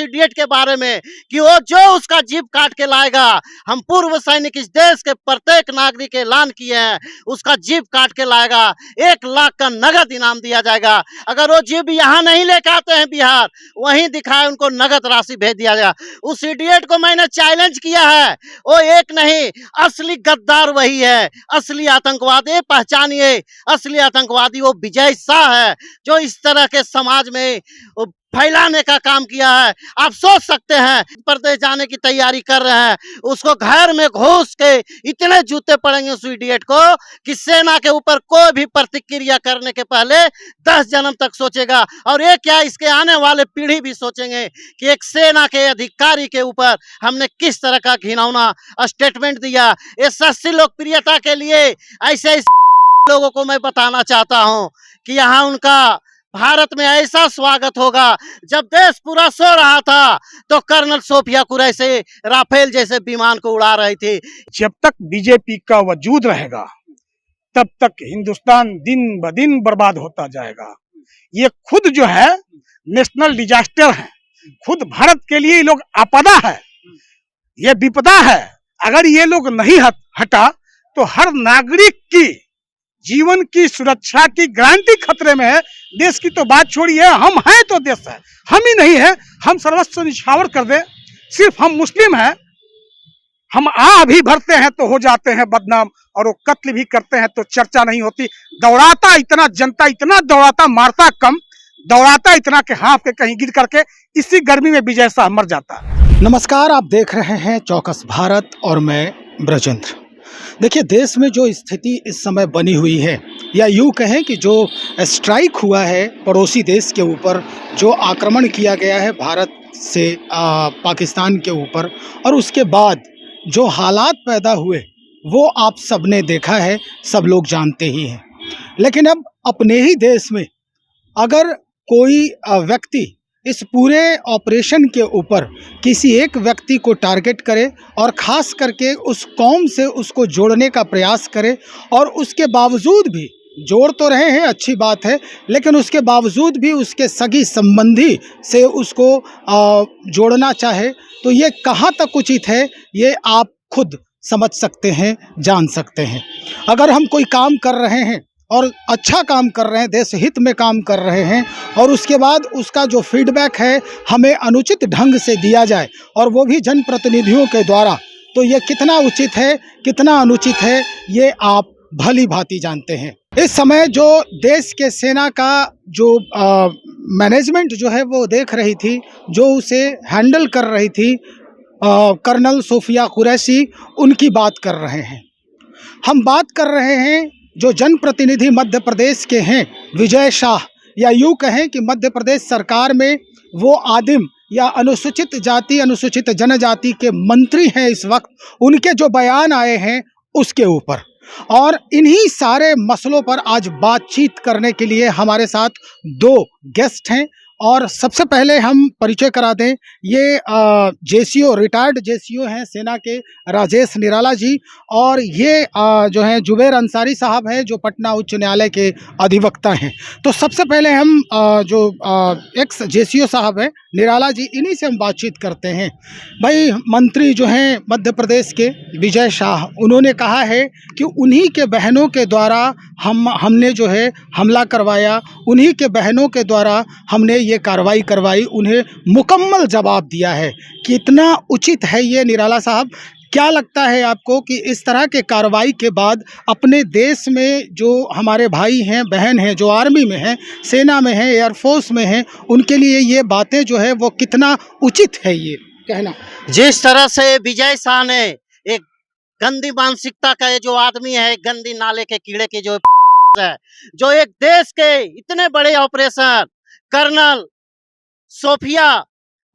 Idiot के बारे में कि वो जो उसका जीभ काट के लाएगा, हम पूर्व सैनिक इस देश के प्रत्येक नागरिक के ऐलान किए हैं, उसका जीभ काट के लाएगा 1 लाख का नगद इनाम दिया जाएगा। अगर वो जीभ यहाँ नहीं लेके आते हैं बिहार, वहीं दिखाए उनको नगद राशि भेज दिया जाएगा। उस इडियट को मैंने चैलेंज किया है, वो एक नहीं, असली गद्दार वही है, असली आतंकवादी पहचानिए, असली आतंकवादी वो विजय शाह है जो इस तरह के समाज में फैलाने का काम किया है। आप सोच सकते हैं प्रदेश जाने की तैयारी कर रहे हैं, उसको घर में घुस के इतने जूते पड़ेंगे उस इडियट को कि सेना के ऊपर कोई भी प्रतिक्रिया करने के पहले 10 जन्म तक सोचेगा। और ये क्या, इसके आने वाले पीढ़ी भी सोचेंगे कि एक सेना के अधिकारी के ऊपर हमने किस तरह का घिनौना स्टेटमेंट दिया। ये सस्ती लोकप्रियता के लिए ऐसे लोगों को मैं बताना चाहता हूं कि यहाँ उनका भारत में ऐसा स्वागत होगा। जब देश पूरा सो रहा था तो कर्नल सोफिया कुरैशी राफेल जैसे विमान को उड़ा रही थी। जब तक बीजेपी का वजूद रहेगा तब तक हिंदुस्तान दिन ब दिन बर्बाद होता जाएगा। ये खुद जो है नेशनल डिजास्टर है, खुद भारत के लिए ये लोग आपदा है, ये विपदा है। अगर ये लोग नहीं हटा तो हर नागरिक की जीवन की सुरक्षा की गारंटी खतरे में है। देश की तो बात छोड़िए, हम हैं तो देश है, हम ही नहीं है हम सर्वस्व निछावर कर दे। सिर्फ हम मुस्लिम हैं, हम भी भरते हैं तो हो जाते हैं बदनाम, और वो कत्ल भी करते हैं तो चर्चा नहीं होती। दौड़ाता इतना जनता, इतना दौड़ाता, मारता कम, दौड़ाता इतना कि हाँफ के कहीं गिर करके इसी गर्मी में विजय शाह मर जाता। नमस्कार, आप देख रहे हैं चौकस भारत और मैं ब्रजेंद्र। देखिए, देश में जो स्थिति इस समय बनी हुई है, या यूँ कहें कि जो स्ट्राइक हुआ है पड़ोसी देश के ऊपर, जो आक्रमण किया गया है भारत से पाकिस्तान के ऊपर, और उसके बाद जो हालात पैदा हुए वो आप सबने देखा है, सब लोग जानते ही हैं। लेकिन अब अपने ही देश में अगर कोई व्यक्ति इस पूरे ऑपरेशन के ऊपर किसी एक व्यक्ति को टारगेट करे और ख़ास करके उस कौम से उसको जोड़ने का प्रयास करे, और उसके बावजूद भी जोड़ तो रहे हैं, अच्छी बात है, लेकिन उसके बावजूद भी उसके सगी संबंधी से उसको जोड़ना चाहे, तो ये कहाँ तक उचित है, ये आप खुद समझ सकते हैं, जान सकते हैं। अगर हम कोई काम कर रहे हैं और अच्छा काम कर रहे हैं, देश हित में काम कर रहे हैं, और उसके बाद उसका जो फीडबैक है हमें अनुचित ढंग से दिया जाए, और वो भी जनप्रतिनिधियों के द्वारा, तो ये कितना उचित है, कितना अनुचित है, ये आप भली भांति जानते हैं। इस समय जो देश के सेना का जो मैनेजमेंट जो है वो देख रही थी, जो उसे हैंडल कर रही थी, कर्नल सोफिया कुरैशी, उनकी बात कर रहे हैं। हम बात कर रहे हैं जो जनप्रतिनिधि मध्य प्रदेश के हैं, विजय शाह, या यूँ कहें कि मध्य प्रदेश सरकार में वो आदिम या अनुसूचित जाति अनुसूचित जनजाति के मंत्री हैं इस वक्त, उनके जो बयान आए हैं उसके ऊपर। और इन्हीं सारे मसलों पर आज बातचीत करने के लिए हमारे साथ 2 गेस्ट हैं। और सबसे पहले हम परिचय करा दें, ये जेसीओ, रिटायर्ड जेसीओ हैं सेना के, राजेश निराला जी, और ये जो हैं जुबेर अंसारी साहब हैं, जो पटना उच्च न्यायालय के अधिवक्ता हैं। तो सबसे पहले हम जो एक्स जेसीओ साहब हैं निराला जी, इन्हीं से हम बातचीत करते हैं। भाई, मंत्री जो हैं मध्य प्रदेश के विजय शाह, उन्होंने कहा है कि उन्हीं के बहनों के द्वारा हमने जो है हमला करवाया, उन्हीं के बहनों के द्वारा हमने ये कार्रवाई करवाई, उन्हें मुकम्मल जवाब दिया है। कितना उचित है ये निराला साहब? क्या लगता है आपको कि इस तरह के कार्रवाई के बाद अपने देश में जो हमारे भाई हैं, बहन हैं, जो आर्मी में हैं, सेना में हैं, एयरफोर्स में हैं, उनके लिए ये बातें जो है वो कितना उचित है ये कहना? जिस तरह से विजय शाह ने एक गंदी मानसिकता का ये जो आदमी है, गंदी नाले के कीड़े की जो है, जो एक देश के इतने बड़े ऑपरेशन कर्नल सोफिया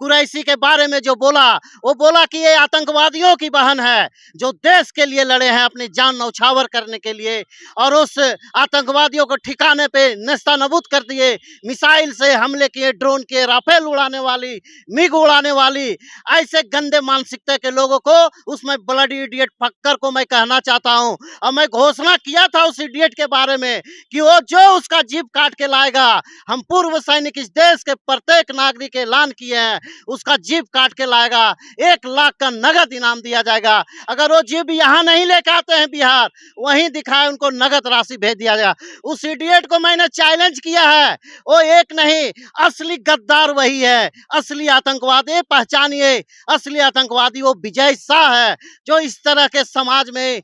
कुरैशी के बारे में जो बोला, वो बोला कि ये आतंकवादियों की बहन है जो देश के लिए लड़े हैं, अपनी जान नौछावर करने के लिए, और उस आतंकवादियों को ठिकाने पे नेस्तनाबूद कर दिए, मिसाइल से हमले किए, ड्रोन किए, राफेल उड़ाने वाली, मिग उड़ाने वाली, ऐसे गंदे मानसिकता के लोगों को, उसमें ब्लडी इडियट फक्कर को मैं कहना चाहता हूँ। और मैं घोषणा किया था उस इडियट के बारे में कि वो जो उसका जीभ काट के लाएगा, हम पूर्व सैनिक इस देश के प्रत्येक नागरिक ऐलान किए हैं, उसका जीप काट के लाएगा, 1 लाख का नगद इनाम दिया जाएगा। अगर वो जीप यहाँ नहीं लेकर आते हैं बिहार, वहीं दिखाए उनको नगद राशि भेज दिया जाएगा। उस इडियट को मैंने चैलेंज किया है, वो एक नहीं, असली गद्दार वही है, असली आतंकवादी पहचानिए। असली आतंकवादी वो विजय शाह है, जो इस तरह के समाज में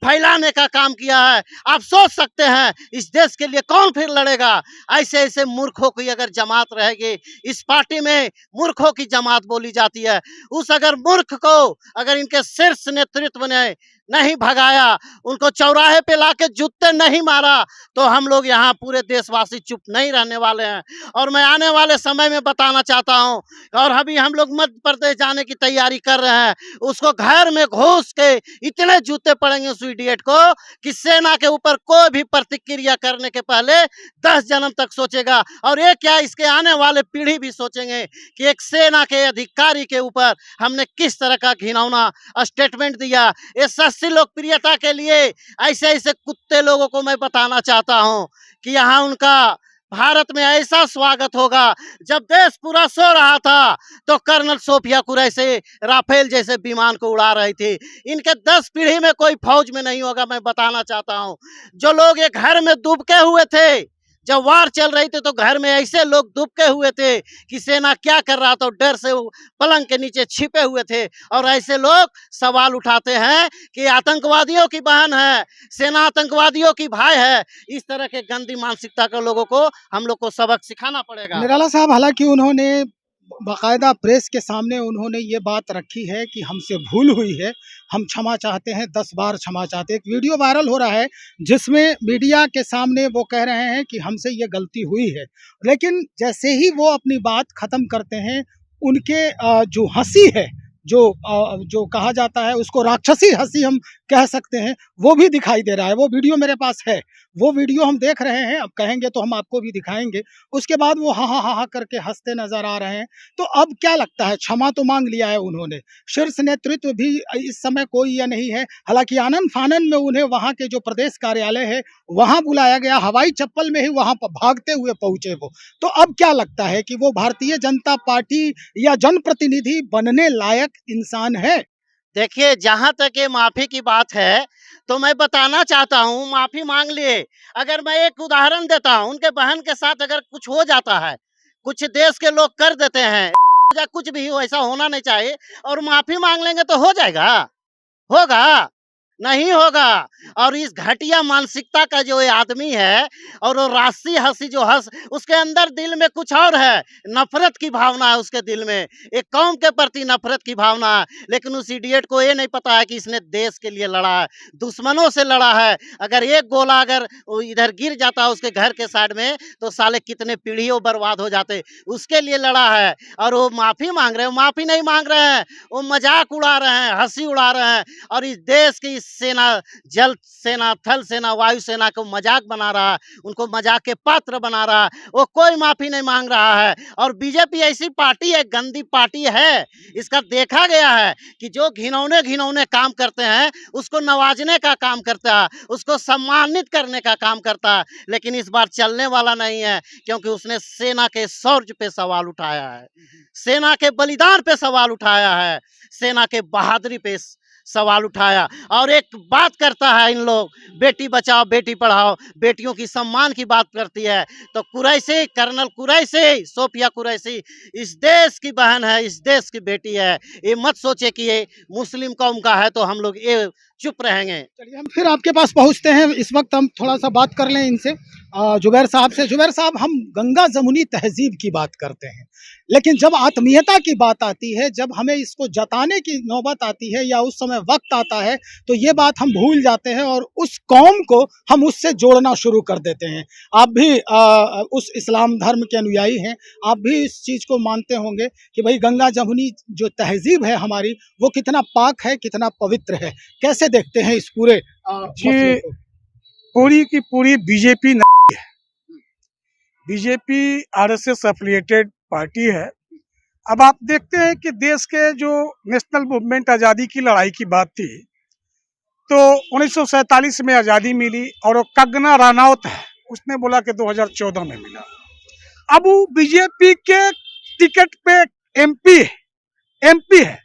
फैलाने का काम किया है। आप सोच सकते हैं इस देश के लिए कौन फिर लड़ेगा? ऐसे ऐसे मूर्खों की अगर जमात रहेगी, इस पार्टी में मूर्खों की जमात बोली जाती है। उस अगर मूर्ख को अगर इनके शीर्ष नेतृत्व ने नहीं भगाया, उनको चौराहे पे लाके जूते नहीं मारा, तो हम लोग यहाँ पूरे देशवासी चुप नहीं रहने वाले हैं। और मैं आने वाले समय में बताना चाहता हूँ, और अभी हम लोग मध्य प्रदेश जाने की तैयारी कर रहे हैं, उसको घर में घुस के इतने जूते पड़ेंगे उस इडियट को कि सेना के ऊपर कोई भी प्रतिक्रिया करने के पहले 10 जन्म तक सोचेगा। और ये क्या, इसके आने वाले पीढ़ी भी सोचेंगे कि एक सेना के अधिकारी के ऊपर हमने किस तरह का घिनौना स्टेटमेंट दिया। ये सस्ती लोकप्रियता के लिए ऐसे ऐसे कुत्ते लोगों को मैं बताना चाहता हूं कि यहाँ उनका भारत में ऐसा स्वागत होगा। जब देश पूरा सो रहा था तो कर्नल सोफिया कुरैशी राफेल जैसे विमान को उड़ा रही थी। इनके 10 पीढ़ी में कोई फौज में नहीं होगा, मैं बताना चाहता हूं। जो लोग ये घर में दुबके हुए थे, जब वार चल रही थी तो घर में ऐसे लोग दुबके हुए थे कि सेना क्या कर रहा था, डर से पलंग के नीचे छिपे हुए थे। और ऐसे लोग सवाल उठाते हैं कि आतंकवादियों की बहन है, सेना आतंकवादियों की भाई है। इस तरह के गंदी मानसिकता के लोगों को हम लोग को सबक सिखाना पड़ेगा। निराला साहब, हालांकि उन्होंने बाकायदा प्रेस के सामने उन्होंने ये बात रखी है कि हमसे भूल हुई है, हम क्षमा चाहते हैं, 10 बार क्षमा चाहते हैं। एक वीडियो वायरल हो रहा है जिसमें मीडिया के सामने वो कह रहे हैं कि हमसे ये गलती हुई है, लेकिन जैसे ही वो अपनी बात ख़त्म करते हैं, उनके जो हंसी है, जो कहा जाता है उसको राक्षसी हंसी हम कह सकते हैं, वो भी दिखाई दे रहा है। वो वीडियो मेरे पास है, वो वीडियो हम देख रहे हैं, अब कहेंगे तो हम आपको भी दिखाएंगे। उसके बाद वो हाँ हाँ हाँ हाँ करके हंसते नजर आ रहे हैं। तो अब क्या लगता है, क्षमा तो मांग लिया है उन्होंने, शीर्ष नेतृत्व भी इस समय कोई या नहीं है। हालांकि आनन फानन में उन्हें वहाँ के जो प्रदेश कार्यालय है वहाँ बुलाया गया, हवाई चप्पल में ही वहाँ पर भागते हुए पहुंचे वो। तो अब क्या लगता है कि वो भारतीय जनता पार्टी या जनप्रतिनिधि बनने लायक इंसान है? देखिए, जहां तक ये माफी की बात है तो मैं बताना चाहता हूं, माफी मांग लिए। अगर मैं एक उदाहरण देता हूं, उनके बहन के साथ अगर कुछ हो जाता है, कुछ देश के लोग कर देते हैं या कुछ भी हो, ऐसा होना नहीं चाहिए, और माफी मांग लेंगे तो हो जाएगा? होगा? नहीं होगा। और इस घटिया मानसिकता का जो ये आदमी है, और वो राशि हंसी जो हंस, उसके अंदर दिल में कुछ और है, नफरत की भावना है उसके दिल में, एक कौम के प्रति नफरत की भावना है। लेकिन उस इडियट को ये नहीं पता है कि इसने देश के लिए लड़ा है, दुश्मनों से लड़ा है। अगर एक गोला अगर इधर गिर जाता है उसके घर के साइड में, तो साले कितने पीढ़ियों बर्बाद हो जाते, उसके लिए लड़ा है। और वो माफी मांग रहे हैं, माफी नहीं मांग रहे हैं, वो मजाक उड़ा रहे हैं, हंसी उड़ा रहे हैं, और इस देश की सेना, जल सेना, थल सेना, वायु सेना को मजाक बना रहा है, उनको मजाक के पात्र बना रहा है। वो कोई माफी नहीं मांग रहा है। और बीजेपी ऐसी पार्टी है, गंदी पार्टी है, इसका देखा गया है कि जो घिनौने घिनौने काम करते हैं उसको नवाजने का काम करता है, उसको सम्मानित करने का काम करता है। लेकिन इस बार चलने वाला नहीं है, क्योंकि उसने सेना के शौर्य पे सवाल उठाया है, सेना के बलिदान पे सवाल उठाया है, सेना के बहादुरी पे सवाल उठाया। और एक बात करता है इन लोग, बेटी बचाओ बेटी पढ़ाओ, बेटियों की सम्मान की बात करती है। तो कुरैशी, कर्नल कुरैशी, सोफिया कुरैशी इस देश की बहन है, इस देश की बेटी है। ये मत सोचे कि ये मुस्लिम कौम का है तो हम लोग ये चुप रहेंगे। चलिए हम फिर आपके पास पहुंचते हैं। इस वक्त हम थोड़ा सा बात कर लें इनसे, जुबैर साहब से। जुबैर साहब, हम गंगा जमुनी तहजीब की बात करते हैं, लेकिन जब आत्मीयता की बात आती है, जब हमें इसको जताने की नौबत आती है या उस समय वक्त आता है, तो ये बात हम भूल जाते हैं और उस कौम को हम उससे जोड़ना शुरू कर देते हैं। आप भी उस इस्लाम धर्म के अनुयायी हैं, आप भी इस चीज़ को मानते होंगे कि भाई गंगा जमुनी जो तहजीब है हमारी, वो कितना पाक है, कितना पवित्र है। कैसे देखते हैं इस पूरे मसले को? पूरी की पूरी बीजेपी है, बीजेपी आरएसएस एफिलिएटेड पार्टी है। अब आप देखते हैं कि देश के जो नेशनल मूवमेंट आज़ादी की लड़ाई की बात थी, तो 1947 में आज़ादी मिली, और वो कंगना रनौत है, उसने बोला कि 2014 में मिला। अब वो बीजेपी के टिकट पे एमपी एमपी है।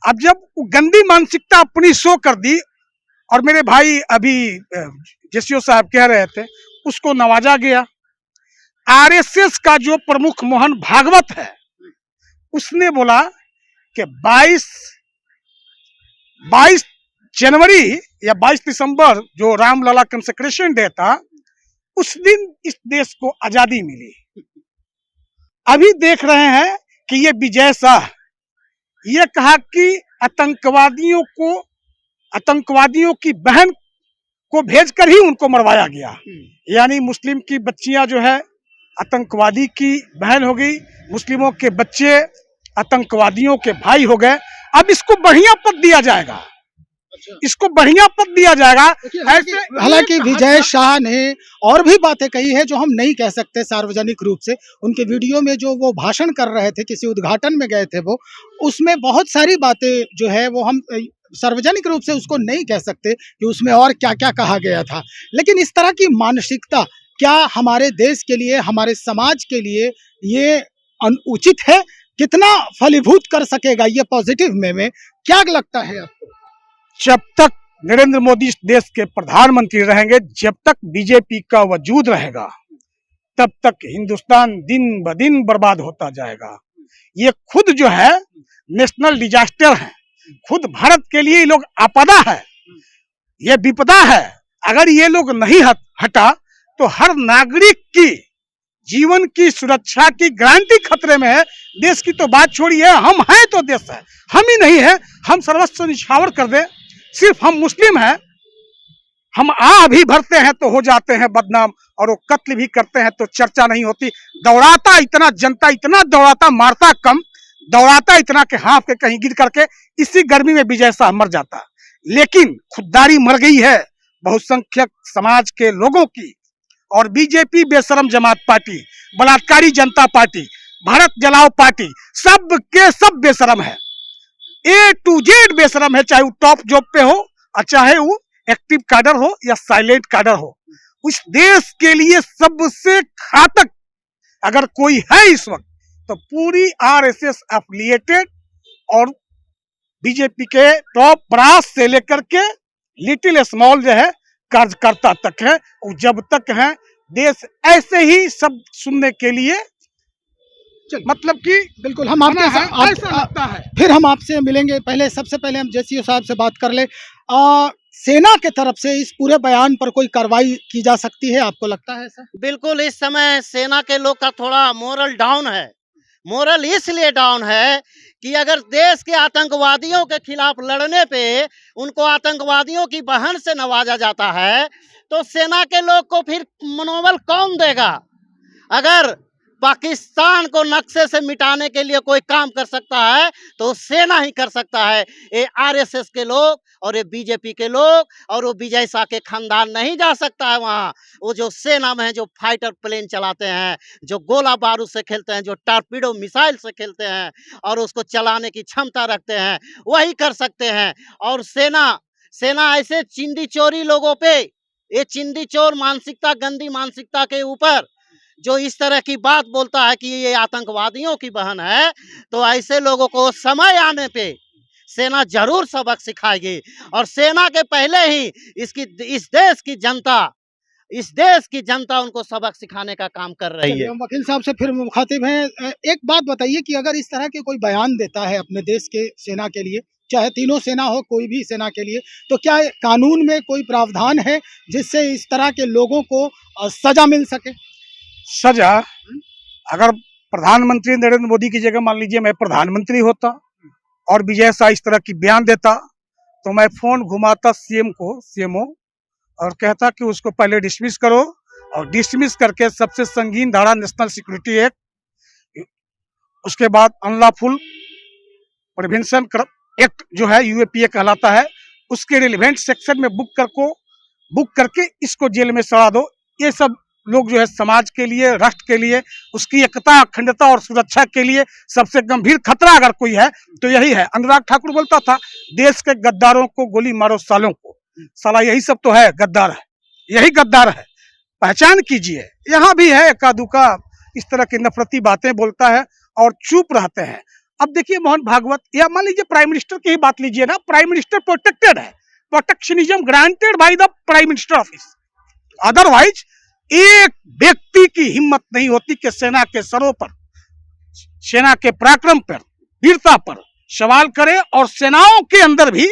अब जब वो गंदी मानसिकता अपनी शो कर दी, और मेरे भाई अभी जेसीओ साहब कह रहे थे, उसको नवाजा गया। आरएसएस का जो प्रमुख मोहन भागवत है, उसने बोला कि 22 जनवरी या 22 दिसंबर जो रामलला कंसेक्रेशन डे था, उस दिन इस देश को आजादी मिली। अभी देख रहे हैं कि ये विजय शाह ये कहा कि आतंकवादियों की बहन को भेजकर ही उनको मरवाया गया। यानी मुस्लिम की बच्चियां जो है आतंकवादी की बहन हो गई, मुस्लिमों के बच्चे आतंकवादियों के भाई हो गए। अब इसको बढ़िया पद दिया जाएगा, इसको बढ़िया पद दिया जाएगा। ऐसे हालांकि विजय शाह ने और भी बातें कही है जो हम नहीं कह सकते सार्वजनिक रूप से। उनके वीडियो में जो वो भाषण कर रहे थे, किसी उद्घाटन में गए थे वो, उसमें बहुत सारी बातें जो है वो हम सार्वजनिक रूप से उसको नहीं कह सकते कि उसमें और क्या क्या कहा गया था। लेकिन इस तरह की मानसिकता क्या हमारे देश के लिए, हमारे समाज के लिए ये अनुचित है? कितना फलीभूत कर सकेगा ये पॉजिटिव में क्या लगता है आपको? जब तक नरेंद्र मोदी इस देश के प्रधानमंत्री रहेंगे, जब तक बीजेपी का वजूद रहेगा, तब तक हिंदुस्तान दिन ब दिन बर्बाद होता जाएगा। ये खुद जो है नेशनल डिजास्टर है, खुद भारत के लिए ये लोग आपदा है, ये विपदा है। अगर ये लोग नहीं हटा तो हर नागरिक की जीवन की सुरक्षा की गारंटी खतरे में है। देश की तो बात छोड़िए, हम हैं तो देश है, हम ही नहीं है हम सर्वस्व निछावर कर दे। सिर्फ हम मुस्लिम हैं, हम भी भरते हैं तो हो जाते हैं बदनाम, और वो कत्ल भी करते हैं तो चर्चा नहीं होती। दौड़ाता इतना जनता, इतना दौड़ाता, मारता कम, दौड़ाता इतना कि हाँफ के कहीं गिर करके इसी गर्मी में विजय शाह मर जाता। लेकिन खुददारी मर गई है बहुसंख्यक समाज के लोगों की। और बीजेपी बेशरम जमात पार्टी, बलात्कारी जनता पार्टी, भारत जलाओ पार्टी, सब के सब बेशरम है, ए टू जेड बेशरम है। चाहे वो टॉप जॉब पे हो और चाहे वो एक्टिव कैडर हो या साइलेंट कैडर हो। उस देश के लिए सबसे घातक अगर कोई है इस वक्त तो पूरी आरएसएस एफिलिएटेड और बीजेपी के टॉप ब्रास से लेकर के लिटिल स्मॉल जो है कार्यकर्ता तक है। और जब तक है देश ऐसे ही सब सुनने के लिए, मतलब कि बिल्कुल हम आपके ऐसा लगता है। फिर हम आपसे मिलेंगे। पहले सबसे पहले हम जेसीओ साहब से बात कर ले। सेना के तरफ से इस पूरे बयान पर कोई कार्रवाई की जा सकती है, आपको लगता है ऐसा? बिल्कुल, इस समय सेना के लोग का थोड़ा मोरल डाउन है। मोरल इसलिए डाउन है कि अगर देश के आतंकवादियों के खिलाफ लड़ने पे उनको आतंकवादियों की बहन से नवाजा जाता है, तो सेना के लोग को फिर मनोबल कौन देगा? अगर पाकिस्तान को नक्शे से मिटाने के लिए कोई काम कर सकता है तो सेना ही कर सकता है। ये आरएसएस के लोग और ये बीजेपी के लोग और वो विजय शाह के खानदान नहीं जा सकता है वहाँ। वो जो सेना में है, जो फाइटर प्लेन चलाते हैं, जो गोला बारूद से खेलते हैं, जो टॉर्पीडो मिसाइल से खेलते हैं और उसको चलाने की क्षमता रखते हैं, वही कर सकते हैं। और सेना ऐसे चिंदी चोरी लोगों पे, ये चिंदी चोर मानसिकता, गंदी मानसिकता के ऊपर जो इस तरह की बात बोलता है कि ये आतंकवादियों की बहन है, तो ऐसे लोगों को समय आने पे सेना जरूर सबक सिखाएगी। और सेना के पहले ही इस देश की जनता उनको सबक सिखाने का काम कर रही है। हम वकील साहब से फिर मुखातिब हैं। एक बात बताइए कि अगर इस तरह के कोई बयान देता है अपने देश के सेना के लिए, चाहे तीनों सेना हो, कोई भी सेना के लिए, तो क्या कानून में कोई प्रावधान है जिससे इस तरह के लोगों को सजा मिल सके? सजा, अगर प्रधानमंत्री नरेंद्र मोदी की जगह मान लीजिए मैं प्रधानमंत्री होता और विजय शाह इस तरह की बयान देता, तो मैं फोन घुमाता सीएमओ और कहता कि उसको पहले डिसमिस करो, और डिसमिस करके सबसे संगीन धारा नेशनल सिक्योरिटी उसके बाद अनलॉफुल प्रिवेंशन एक्ट जो है यूएपीए कहलाता है, उसके रिलेवेंट सेक्शन में बुक करके इसको जेल में सड़ा दो। ये सब लोग जो है समाज के लिए, राष्ट्र के लिए, उसकी एकता, अखंडता और सुरक्षा के लिए सबसे गंभीर खतरा अगर कोई है तो यही है। अनुराग ठाकुर बोलता था, देश के गद्दारों को गोली मारो सालों को। साला यही सब तो है, गद्दार है, यही गद्दार है, पहचान कीजिए। यहाँ भी है एका दुका इस तरह की नफरती बातें बोलता है और चुप रहते हैं। अब देखिए मोहन भागवत, या मान लीजिए प्राइम मिनिस्टर की ही बात लीजिए ना, प्राइम मिनिस्टर प्रोटेक्टेड है, protectionism granted by the prime minister office. Otherwise एक व्यक्ति की हिम्मत नहीं होती कि सेना के सरों पर, सेना के पराक्रम पर, वीरता पर सवाल करे और सेनाओं के अंदर भी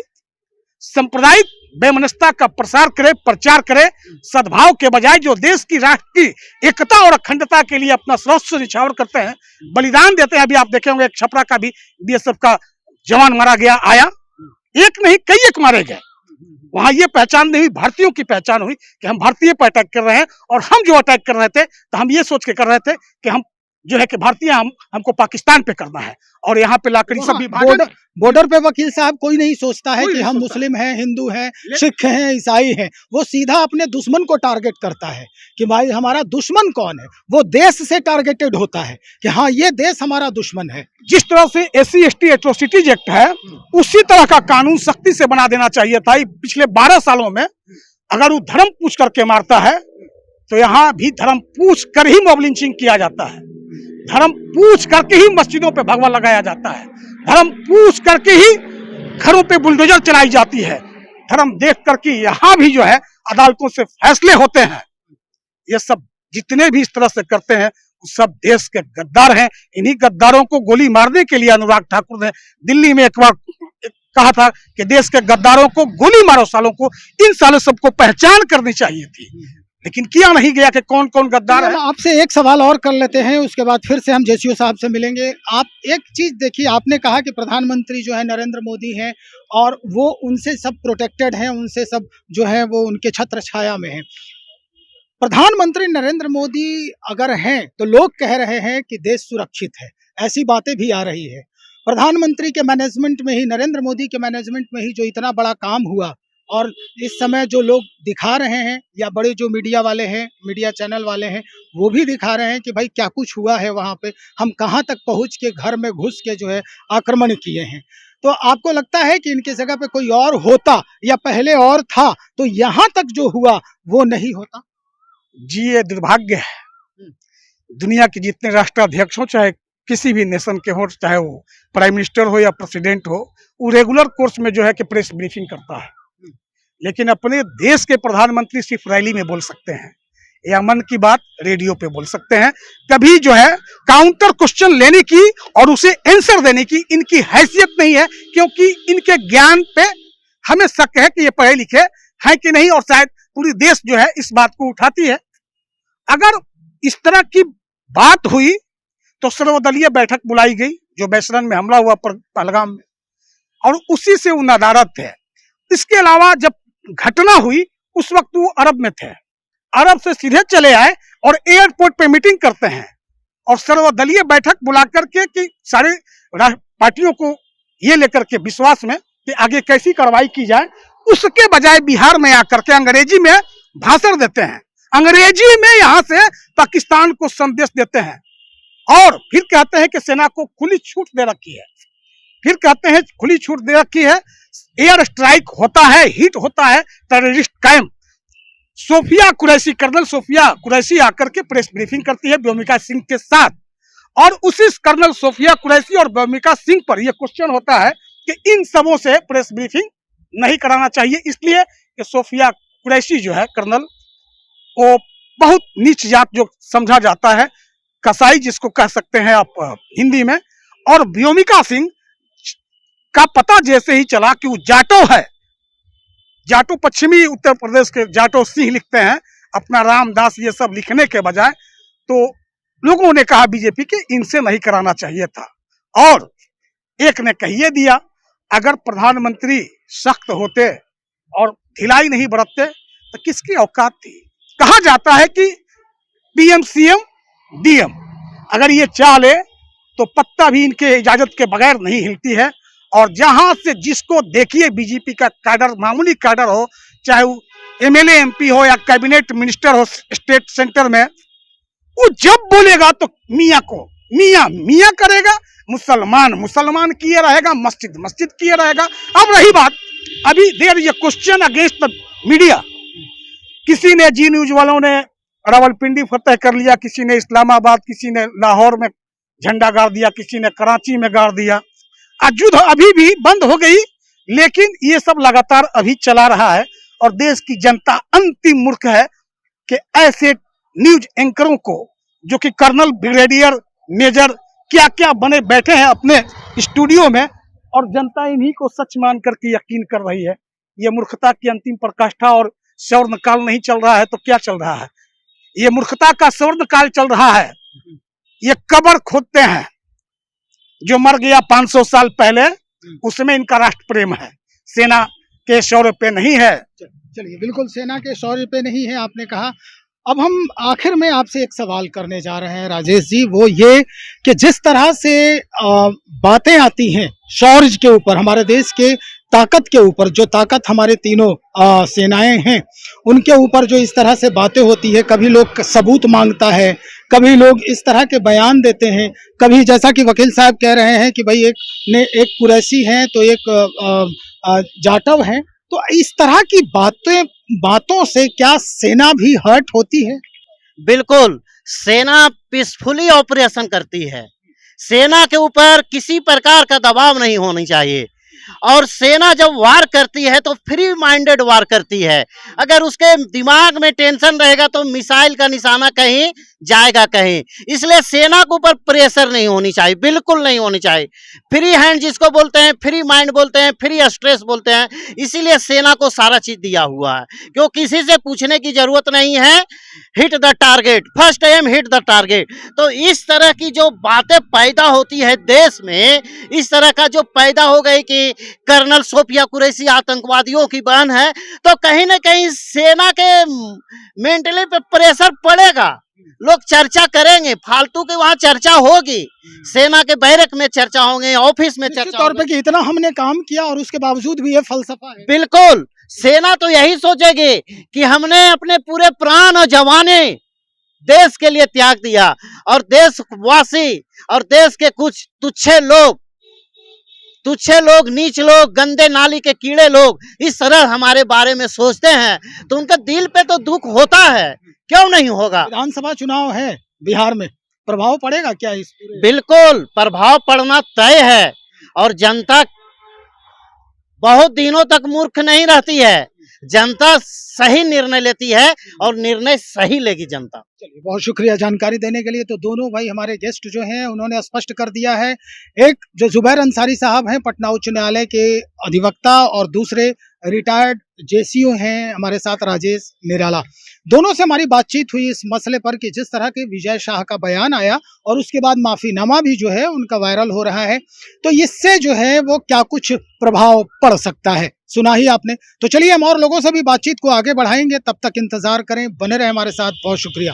सांप्रदायिक वैमनस्यता का प्रसार करे, प्रचार करे, सद्भाव के बजाय जो देश की राष्ट्र की एकता और अखंडता के लिए अपना सर्वस्व निछावर करते हैं, बलिदान देते हैं। अभी आप देखे होंगे एक छपरा का भी बीएसएफ का जवान मारा गया, आया, एक नहीं कई एक मारे गए। वहां ये पहचान नहीं हुई, भारतीयों की पहचान हुई कि हम भारतीय पर अटैक कर रहे हैं, और हम जो अटैक कर रहे थे तो हम ये सोच के कर रहे थे कि हम जो है कि भारतीय, हमको पाकिस्तान पे करना है, और यहाँ पे लाकर सब भी बॉर्डर पे वकील साहब कोई नहीं सोचता है कि हम मुस्लिम हैं, हिंदू हैं, सिख हैं, ईसाई हैं। वो सीधा अपने दुश्मन को टारगेट करता है कि भाई हमारा दुश्मन कौन है, वो देश से टारगेटेड होता है कि हाँ ये देश हमारा दुश्मन है। जिस तरह से SC/ST एट्रोसिटीज एक्ट है, उसी तरह का कानून सख्ती से बना देना चाहिए था। पिछले 12 सालों में अगर वो धर्म पूछ करके मारता है तो यहाँ भी धर्म पूछ कर ही मॉब लिंचिंग किया जाता है, धर्म पूछ करके ही मस्जिदों पे भगवा लगाया जाता है, धर्म पूछ करके ही घरों पे बुलडोजर चलाई जाती है, धर्म देख करके यहाँ भी जो है अदालतों से फैसले होते हैं। ये सब जितने भी इस तरह से करते हैं सब देश के गद्दार हैं। इन्हीं गद्दारों को गोली मारने के लिए अनुराग ठाकुर ने दिल्ली में एक बार कहा था कि देश के गद्दारों को गोली मारो, सालों को, इन सालों सबको पहचान करनी चाहिए थी, लेकिन किया नहीं गया कि कौन कौन गद्दार है। आपसे एक सवाल और कर लेते हैं, उसके बाद फिर से हम जेसीओ साहब से मिलेंगे। आप एक चीज देखिए, आपने कहा कि प्रधानमंत्री जो है नरेंद्र मोदी हैं और वो उनसे सब प्रोटेक्टेड हैं, उनसे सब जो है वो उनके छत्र छाया में है। प्रधानमंत्री नरेंद्र मोदी अगर हैं तो लोग कह रहे हैं कि देश सुरक्षित है, ऐसी बातें भी आ रही है। प्रधानमंत्री के मैनेजमेंट में ही, नरेंद्र मोदी के मैनेजमेंट में ही जो इतना बड़ा काम हुआ, और इस समय जो लोग दिखा रहे हैं या बड़े जो मीडिया वाले हैं, मीडिया चैनल वाले हैं, वो भी दिखा रहे हैं कि भाई क्या कुछ हुआ है वहाँ पे, हम कहाँ तक पहुँच के घर में घुस के जो है आक्रमण किए हैं। तो आपको लगता है कि इनकी जगह पे कोई और होता या पहले और था तो यहाँ तक जो हुआ वो नहीं होता? जी, ये दुर्भाग्य है। दुनिया के जितने राष्ट्राध्यक्ष हो, चाहे किसी भी नेशन के हो, चाहे वो प्राइम मिनिस्टर हो या प्रेसिडेंट हो, वो रेगुलर कोर्स में जो है कि प्रेस ब्रीफिंग करता है, लेकिन अपने देश के प्रधानमंत्री सिर्फ रैली में बोल सकते हैं या मन की बात रेडियो पे बोल सकते हैं। कभी जो है काउंटर क्वेश्चन लेने की और उसे आंसर देने की इनकी हैसियत नहीं है, क्योंकि इनके ज्ञान पे हमें शक है कि ये पढ़े लिखे हैं कि नहीं, और शायद पूरी देश जो है इस बात को उठाती है। अगर इस तरह की बात हुई तो सर्वदलीय बैठक बुलाई गई, जो बैसरन में हमला हुआ पहलगाम में, और उसी से वो नदारद थे। इसके अलावा जब घटना हुई उस वक्त वो अरब में थे, अरब से सीधे चले आए और एयरपोर्ट पे मीटिंग करते हैं और सर्वदलीय बैठक बुला करके कि सारे पार्टियों को ये लेकर के विश्वास में कि आगे कैसी कार्रवाई की जाए, उसके बजाय बिहार में आकर के अंग्रेजी में भाषण देते हैं, अंग्रेजी में यहाँ से पाकिस्तान को संदेश देते हैं, और फिर कहते हैं कि सेना को खुली छूट दे रखी है, फिर कहते हैं खुली छूट दे रखी है, एयर स्ट्राइक होता है, हिट होता है, terrorist camp. Sophia Qureshi, colonel Sophia Qureshi आकर के प्रेस ब्रीफिंग करती है व्योमिका सिंह के साथ, और उसी कर्नल सोफिया कुरैशी और व्योमिका सिंह पर यह क्वेश्चन होता है कि इन सबों से प्रेस ब्रीफिंग नहीं कराना चाहिए, इसलिए कि सोफिया कुरैशी जो है कर्नल, वो बहुत नीच जात जो समझा जाता है, कसाई जिसको कह सकते हैं आप हिंदी में, और व्योमिका सिंह का पता जैसे ही चला कि वो जाटो है, जाटो पश्चिमी उत्तर प्रदेश के जाटो सिंह लिखते हैं अपना रामदास ये सब लिखने के बजाय, तो लोगों ने कहा बीजेपी के इनसे नहीं कराना चाहिए था। और एक ने कहिए दिया, अगर प्रधानमंत्री सख्त होते और ढिलाई नहीं बरतते तो किसकी औकात थी। कहा जाता है कि पीएम सीएम डीएम अगर ये चाह ले तो पत्ता भी इनके इजाजत के बगैर नहीं हिलती है, और जहां से जिसको देखिए बीजेपी का कैडर, मामूली कैडर हो, चाहे वो एमएलए एमपी हो या कैबिनेट मिनिस्टर हो स्टेट सेंटर में, वो जब बोलेगा तो मियाँ को मियाँ मियाँ करेगा, मुसलमान मुसलमान किए रहेगा, मस्जिद मस्जिद किए रहेगा। अब रही बात, अभी there is a question against the media, किसी ने जी न्यूज वालों ने रावलपिंडी फतेह कर लिया, किसी ने इस्लामाबाद, किसी ने लाहौर में झंडा गाड़ दिया, किसी ने कराची में गाड़ दिया। आज युद्ध अभी भी बंद हो गई, लेकिन ये सब लगातार अभी चला रहा है और देश की जनता अंतिम मूर्ख है कि ऐसे न्यूज एंकरों को, जो कि कर्नल, ब्रिगेडियर, मेजर क्या क्या बने बैठे हैं अपने स्टूडियो में, और जनता इन्हीं को सच मान करके यकीन कर रही है। ये मूर्खता की अंतिम प्रकाष्ठा और स्वर्ण काल नहीं चल रहा है तो क्या चल रहा है? ये मूर्खता का स्वर्ण काल चल रहा है। ये कब्र खोदते हैं, जो मर गया 500 साल पहले, उसमें इनका राष्ट्र प्रेम है, सेना के शौर्य पे नहीं है। चलिए, बिल्कुल सेना के शौर्य पे नहीं है आपने कहा। अब हम आखिर में आपसे एक सवाल करने जा रहे हैं राजेश जी, वो ये कि जिस तरह से बातें आती हैं शौर्य के ऊपर, हमारे देश के ताकत के ऊपर, जो ताकत हमारे तीनों सेनाएं हैं उनके ऊपर जो इस तरह से बातें होती है, कभी लोग सबूत मांगता है, कभी लोग इस तरह के बयान देते हैं, कभी जैसा कि वकील साहब कह रहे हैं कि भाई एक कुरैशी हैं तो एक जाटव हैं, तो इस तरह की बातों से क्या सेना भी हर्ट होती है? बिल्कुल, सेना पीसफुली ऑपरेशन करती है। सेना के ऊपर किसी प्रकार का दबाव नहीं होनी चाहिए, और सेना जब वार करती है तो फ्री माइंडेड वार करती है। अगर उसके दिमाग में टेंशन रहेगा तो मिसाइल का निशाना कहीं जाएगा कहीं। इसलिए सेना के ऊपर प्रेशर नहीं होनी चाहिए, बिल्कुल नहीं होनी चाहिए। फ्री हैंड जिसको बोलते हैं, फ्री माइंड बोलते हैं, फ्री स्ट्रेस बोलते हैं, इसीलिए सेना को सारा चीज दिया हुआ है, क्यों किसी से पूछने की जरूरत नहीं है। Hit the target, first aim hit the target. तो इस तरह की जो बातें पैदा होती है देश में, इस तरह का जो पैदा हो गई कि कर्नल सोफिया कुरैशी आतंकवादियों की बहन है, तो कहीं ना कहीं सेना के मेंटली पे प्रेशर पड़ेगा। लोग चर्चा करेंगे, फालतू की वहां चर्चा होगी, सेना के बैरक में चर्चा होंगे, ऑफिस में निश्चित चर्चा तौर पे होंगे। कि इतना हमने काम किया और उसके बावजूद भी ये फलसफा है। बिल्कुल, सेना तो यही सोचेगी कि हमने अपने पूरे प्राण और जवाने देश के लिए त्याग दिया, और देशवासी और देश के कुछ तुच्छे लोग, नीच लोग, गंदे नाली के कीड़े लोग इस तरह हमारे बारे में सोचते हैं, तो उनके दिल पे तो दुख होता है, क्यों नहीं होगा। विधानसभा चुनाव है बिहार में, प्रभाव पड़ेगा क्या इस पूरे? बिल्कुल प्रभाव पड़ना तय है, और जनता बहुत दिनों तक मूर्ख नहीं रहती है। जनता सही निर्णय लेती है, और निर्णय सही लेगी जनता। चलिए, बहुत शुक्रिया जानकारी देने के लिए। तो दोनों भाई हमारे गेस्ट जो हैं उन्होंने स्पष्ट कर दिया है, एक जो जुबैर अंसारी साहब हैं पटना उच्च न्यायालय के अधिवक्ता, और दूसरे रिटायर्ड जेसीओ हैं हमारे साथ राजेश निराला। दोनों से हमारी बातचीत हुई इस मसले पर कि जिस तरह के विजय शाह का बयान आया और उसके बाद माफीनामा भी जो है उनका वायरल हो रहा है, तो इससे जो है वो क्या कुछ प्रभाव पड़ सकता है, सुना ही आपने। तो चलिए हम और लोगों से भी बातचीत को आगे बढ़ाएंगे, तब तक इंतजार करें, बने रहे हमारे साथ। बहुत शुक्रिया।